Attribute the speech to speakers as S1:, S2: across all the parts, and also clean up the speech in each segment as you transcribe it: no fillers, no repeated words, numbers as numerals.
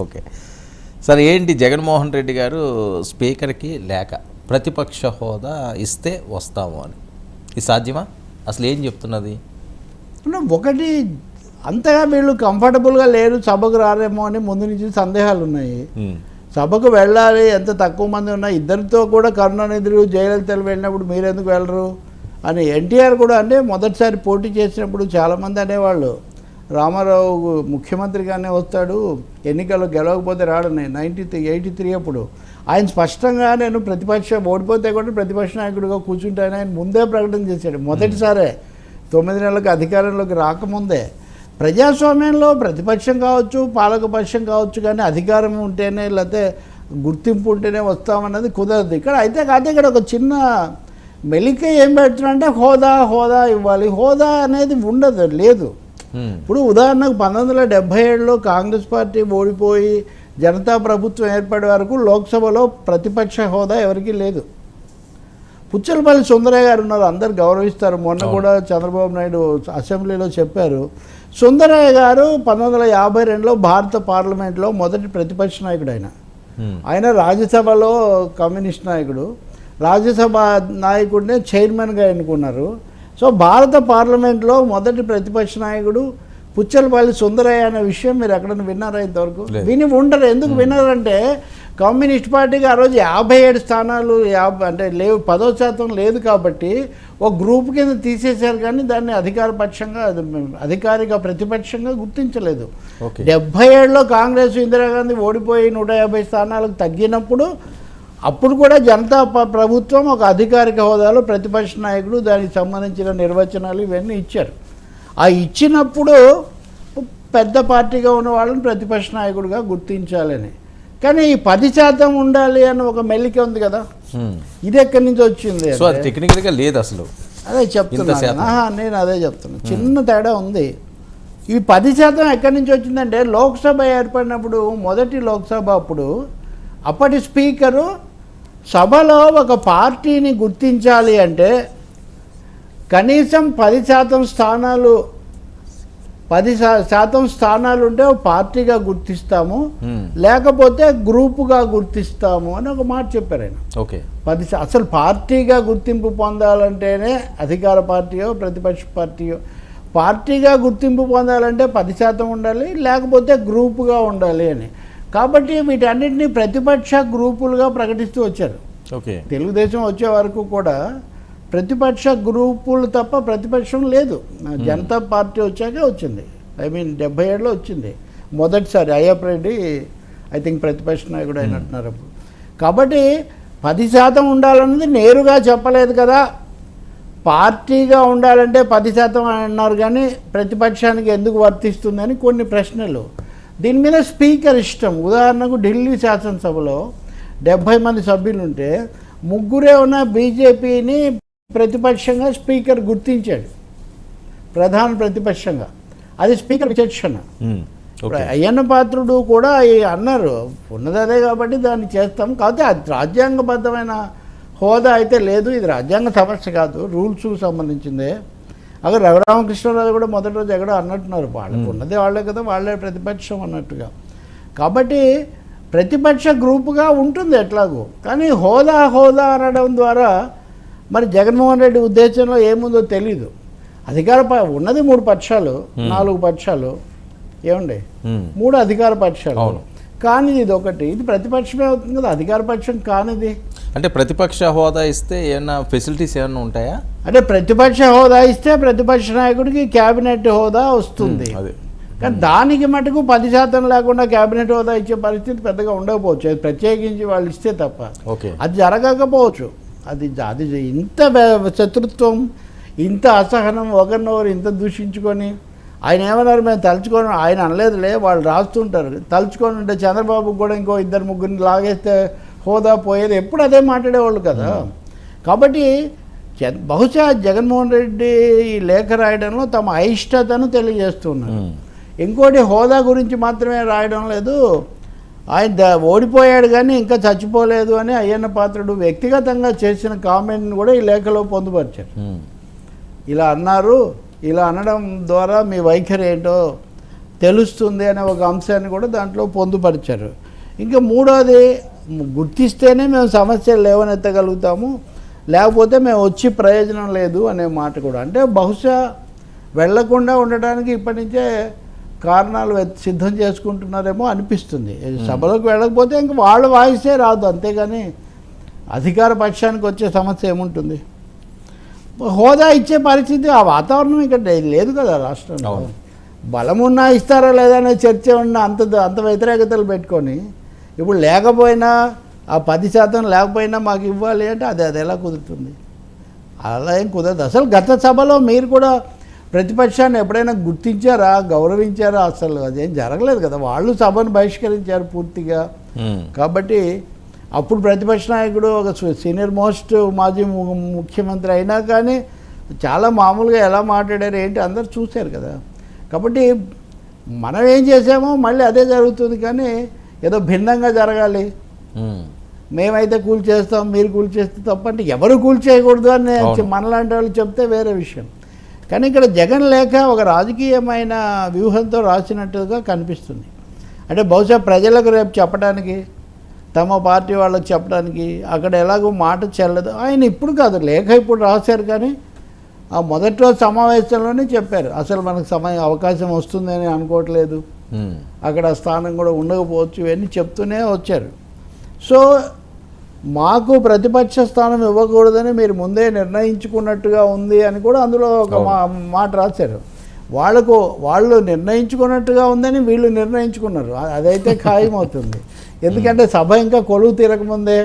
S1: Okay sir, ఏంటి జగన్మోహన్ రెడ్డి గారు స్పీకర్కి లేఖ ప్రతిపక్ష హోదా ఇస్తే వస్తాము అని, ఇది సాధ్యమా? అసలు ఏం చెప్తున్నది?
S2: ఒకటి, అంతగా వీళ్ళు కంఫర్టబుల్గా లేరు, సభకు రారేమో అని ముందు నుంచి సందేహాలు ఉన్నాయి. సభకు వెళ్ళాలి, ఎంత తక్కువ మంది ఉన్నా, ఇద్దరితో కూడా కరుణానిధులు జయలలితలు వెళ్ళినప్పుడు మీరెందుకు వెళ్ళరు అని ఎన్టీఆర్ కూడా అంటే మొదటిసారి పోటీ చేసినప్పుడు చాలామంది అనేవాళ్ళు రామారావు ముఖ్యమంత్రిగానే వస్తాడు, ఎన్నికల్లో గెలవకపోతే రాడని. 83 అప్పుడు ఆయన స్పష్టంగా నేను ఓడిపోతే కూడా ప్రతిపక్ష నాయకుడిగా కూర్చుంటానని ఆయన ముందే ప్రకటన చేశాడు. మొదటిసారే 9 నెలలకు అధికారంలోకి రాకముందే. ప్రజాస్వామ్యంలో ప్రతిపక్షం కావచ్చు, పాలకపక్షం కావచ్చు, కానీ అధికారం ఉంటేనే లేకపోతే గుర్తింపు ఉంటేనే వస్తామన్నది కుదరదు. ఇక్కడ ఒక చిన్న మెలిక ఏం పెడుతున్నారంటే హోదా ఇవ్వాలి. హోదా అనేది ఉండదు, లేదు. ఇప్పుడు ఉదాహరణకు 1977లో కాంగ్రెస్ పార్టీ ఓడిపోయి జనతా ప్రభుత్వం ఏర్పడే వరకు లోక్సభలో ప్రతిపక్ష హోదా ఎవరికీ లేదు. పుచ్చలపల్లి సుందరయ్య గారు ఉన్నారు, అందరు గౌరవిస్తారు. మొన్న కూడా చంద్రబాబు నాయుడు అసెంబ్లీలో చెప్పారు. సుందరయ్య గారు 1952లో భారత పార్లమెంట్లో మొదటి ప్రతిపక్ష నాయకుడు. ఆయన రాజ్యసభలో కమ్యూనిస్ట్ నాయకుడు, రాజ్యసభ నాయకుడినే చైర్మన్గా ఎన్నుకున్నారు. సో భారత పార్లమెంట్లో మొదటి ప్రతిపక్ష నాయకుడు పుచ్చలపల్లి సుందరయ్య అనే విషయం మీరు ఎక్కడైనా విన్నారా ఇంతవరకు? విని ఉండరు. ఎందుకు విన్నారంటే కమ్యూనిస్ట్ పార్టీకి ఆ రోజు 57 స్థానాలు అంటే లేవు, 10% లేదు కాబట్టి ఒక గ్రూప్ కింద తీసేశారు, కానీ దాన్ని అధికారిక ప్రతిపక్షంగా గుర్తించలేదు. 77లో కాంగ్రెస్ ఇందిరాగాంధీ ఓడిపోయి 150 స్థానాలకు తగ్గినప్పుడు అప్పుడు కూడా జనతా ప్రభుత్వం ఒక అధికారిక హోదాలో ప్రతిపక్ష నాయకుడు, దానికి సంబంధించిన నిర్వచనాలు ఇవన్నీ ఇచ్చారు. ఆ ఇచ్చినప్పుడు పెద్ద పార్టీగా ఉన్న వాళ్ళని ప్రతిపక్ష నాయకుడిగా గుర్తించాలని. కానీ ఈ 10% ఉండాలి అని ఒక మెల్లిక ఉంది కదా, ఇది ఎక్కడి నుంచి వచ్చింది?
S1: టెక్నికల్గా లేదు అసలు.
S2: అదే చెప్తున్నా, నేను అదే చెప్తున్నా, చిన్న తేడా ఉంది. ఈ 10% ఎక్కడి నుంచి వచ్చిందంటే లోక్సభ ఏర్పడినప్పుడు, మొదటి లోక్సభ అప్పుడు అప్పటి స్పీకరు సభలో ఒక పార్టీని గుర్తించాలి అంటే కనీసం 10% స్థానాలు 10% స్థానాలు ఉంటే ఒక పార్టీగా గుర్తిస్తాము, లేకపోతే గ్రూపుగా గుర్తిస్తాము అని ఒక మాట చెప్పారు ఆయన.
S1: ఓకే,
S2: అసలు పార్టీగా గుర్తింపు పొందాలంటేనే అధికార పార్టీయో ప్రతిపక్ష పార్టీయో, పార్టీగా గుర్తింపు పొందాలంటే 10% ఉండాలి, లేకపోతే గ్రూపుగా ఉండాలి అని. కాబట్టి వీటన్నిటిని ప్రతిపక్ష గ్రూపులుగా ప్రకటిస్తూ వచ్చారు.
S1: ఓకే,
S2: తెలుగుదేశం వచ్చే వరకు కూడా ప్రతిపక్ష గ్రూపులు తప్ప ప్రతిపక్షం లేదు. జనతా పార్టీ వచ్చాకే వచ్చింది, 77లో వచ్చింది మొదటిసారి. అయ్యప్ప రెడ్డి ఐ థింక్ ప్రతిపక్ష నాయకుడు అయినట్టున్నారు అప్పుడు. కాబట్టి 10% ఉండాలన్నది నేరుగా చెప్పలేదు కదా. పార్టీగా ఉండాలంటే 10% అన్నారు, కానీ ప్రతిపక్షానికి ఎందుకు వర్తిస్తుందని కొన్ని ప్రశ్నలు. దీని మీద స్పీకర్ ఇష్టం. ఉదాహరణకు ఢిల్లీ శాసనసభలో 70 మంది సభ్యులుంటే 3 ఉన్న బీజేపీని ప్రతిపక్షంగా స్పీకర్ గుర్తించాడు, ప్రధాన ప్రతిపక్షంగా. అది స్పీకర్ విచక్షణ. అయ్యన్న పాత్రుడు కూడా అన్నారు, ఉన్నది అదే కాబట్టి దాన్ని చేస్తాం, కాకపోతే అది రాజ్యాంగబద్ధమైన హోదా అయితే లేదు, ఇది రాజ్యాంగ సమస్య కాదు, రూల్స్కు సంబంధించిందే. అక్కడ రఘురామకృష్ణరాజు కూడా మొదటి రోజు ఎక్కడో అన్నట్టున్నారు, వాళ్ళకు ఉన్నదే వాళ్ళే కదా, వాళ్ళే ప్రతిపక్షం అన్నట్టుగా. కాబట్టి ప్రతిపక్ష గ్రూపుగా ఉంటుంది ఎట్లాగో. కానీ హోదా అనడం ద్వారా మరి జగన్మోహన్ రెడ్డి ఉద్దేశంలో ఏముందో తెలీదు. ఉన్నది 3 పక్షాలు, 4 పక్షాలు, ఏమండి 3 అధికార పక్షాలు, కానీ ఇది ఒకటి, ఇది ప్రతిపక్షమే అవుతుంది కదా, అధికార పక్షం కానిది.
S1: అంటే ప్రతిపక్ష హోదా ఇస్తే ఏమన్నా ఫెసిలిటీస్ ఏమన్నా ఉంటాయా?
S2: అంటే ప్రతిపక్ష హోదా ఇస్తే ప్రతిపక్ష నాయకుడికి క్యాబినెట్ హోదా వస్తుంది. కానీ దానికి మటుకు 10% లేకుండా క్యాబినెట్ హోదా ఇచ్చే పరిస్థితి పెద్దగా ఉండకపోవచ్చు, అది ప్రత్యేకించి వాళ్ళు ఇస్తే తప్ప. అది జరగకపోవచ్చు. అది ఇంత శత్రుత్వం, ఇంత అసహనం, ఒకరినొకరు ఇంత దూషించుకొని. ఆయన ఏమన్నారు, మేము తలుచుకొని, ఆయన అనలేదులే, వాళ్ళు రాస్తుంటారు, తలుచుకొని ఉంటే చంద్రబాబు కూడా ఇంకో 2-3 లాగేస్తే హోదా పోయేది, ఎప్పుడు అదే మాట్లాడేవాళ్ళు కదా. కాబట్టి బహుశా జగన్మోహన్ రెడ్డి ఈ లేఖ రాయడంలో తమ అయిష్టతను తెలియజేస్తున్నారు. ఇంకోటి, హోదా గురించి మాత్రమే రాయడం లేదు, ఆయన ఓడిపోయాడు కానీ ఇంకా చచ్చిపోలేదు అని అయ్యన్న పాత్రుడు వ్యక్తిగతంగా చేసిన కామెంట్ని కూడా ఈ లేఖలో పొందుపరిచారు. ఇలా అన్నారు, ఇలా అనడం ద్వారా మీ వైఖరి ఏంటో తెలుస్తుంది అనే ఒక అంశాన్ని కూడా దాంట్లో పొందుపరిచారు. ఇంకా మూడోది, గుర్తిస్తేనే మేము సమస్యలు లేవనెత్తగలుగుతాము, లేకపోతే మేము వచ్చి ప్రయోజనం లేదు అనే మాట కూడా. అంటే బహుశా వెళ్లకుండా ఉండడానికి ఇప్పటి నుంచే కారణాలు సిద్ధం చేసుకుంటున్నారేమో అనిపిస్తుంది. సభలోకి వెళ్ళకపోతే ఇంక వాళ్ళ వాయిసే రాదు, అంతేగాని అధికార పక్షానికి వచ్చే సమస్య ఏముంటుంది? హోదా ఇచ్చే పరిస్థితి, ఆ వాతావరణం ఇక్కడ లేదు కదా రాష్ట్రంలో. బలమున్నా ఇస్తారా లేదా అనే చర్చ ఉన్న అంత వ్యతిరేకతలు పెట్టుకొని ఇప్పుడు లేకపోయినా ఆ 10% లేకపోయినా మాకు ఇవ్వాలి అంటే అది ఎలా కుదురుతుంది? అలా ఏం కుదరదు. అసలు గత సభలో మీరు కూడా ప్రతిపక్షాన్ని ఎప్పుడైనా గుర్తించారా, గౌరవించారా? అసలు అదేం జరగలేదు కదా. వాళ్ళు సభను బహిష్కరించారు పూర్తిగా. కాబట్టి అప్పుడు ప్రతిపక్ష నాయకుడు ఒక సీనియర్ మోస్ట్ మాజీ ముఖ్యమంత్రి అయినా కానీ చాలా మామూలుగా ఎలా మాట్లాడారు ఏంటి అందరు చూశారు కదా. కాబట్టి మనం ఏం చేసామో మళ్ళీ అదే జరుగుతుంది, కానీ ఏదో భిన్నంగా జరగాలి, మేమైతే కూల్ చేస్తాం మీరు కూల్ చేస్తే తప్పంటే ఎవరు కూల్ చేయకూడదు అని మనలాంటి వాళ్ళు చెప్తే వేరే విషయం. కానీ ఇక్కడ జగన్ లేఖ ఒక రాజకీయమైన వ్యూహంతో రాసినట్టుగా కనిపిస్తుంది. అంటే బహుశా ప్రజలకు రేపు చెప్పడానికి, తమ పార్టీ వాళ్ళకి చెప్పడానికి అక్కడ ఎలాగో మాట చెల్లదు. ఆయన ఇప్పుడు కాదు, లేఖ ఇప్పుడు రాశారు, కానీ ఆ మొదటి రోజు సమావేశంలోనే చెప్పారు అసలు మనకు అవకాశం వస్తుందని అనుకోవట్లేదు, అక్కడ స్థానం కూడా ఉండకపోవచ్చు, ఇవన్నీ చెప్తూనే వచ్చారు. సో మాకు ప్రతిపక్ష స్థానం ఇవ్వకూడదని మీరు ముందే నిర్ణయించుకున్నట్టుగా ఉంది అని కూడా అందులో ఒక మాట రాశారు. వాళ్ళు నిర్ణయించుకున్నట్టుగా ఉందని వీళ్ళు నిర్ణయించుకున్నారు, అదైతే ఖాయమవుతుంది. ఎందుకంటే సభ ఇంకా కొలువు తీరకముందే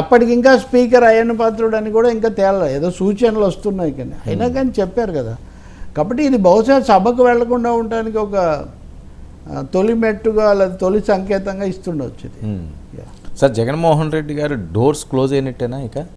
S2: అప్పటికి ఇంకా స్పీకర్ అయ్యన్న పాత్రుడు అని కూడా ఇంకా తేలలేదు, ఏదో సూచనలు వస్తున్నాయి కానీ అయినా కానీ చెప్పారు కదా. కాబట్టి ఇది బహుశా సభకు వెళ్లకుండా ఉండడానికి ఒక తొలి మెట్టుగా లేదా తొలి సంకేతంగా ఇస్తుండవచ్చు.
S1: సార్, జగన్మోహన్ రెడ్డి గారు డోర్స్ క్లోజ్ అయినట్టేనా ఇక?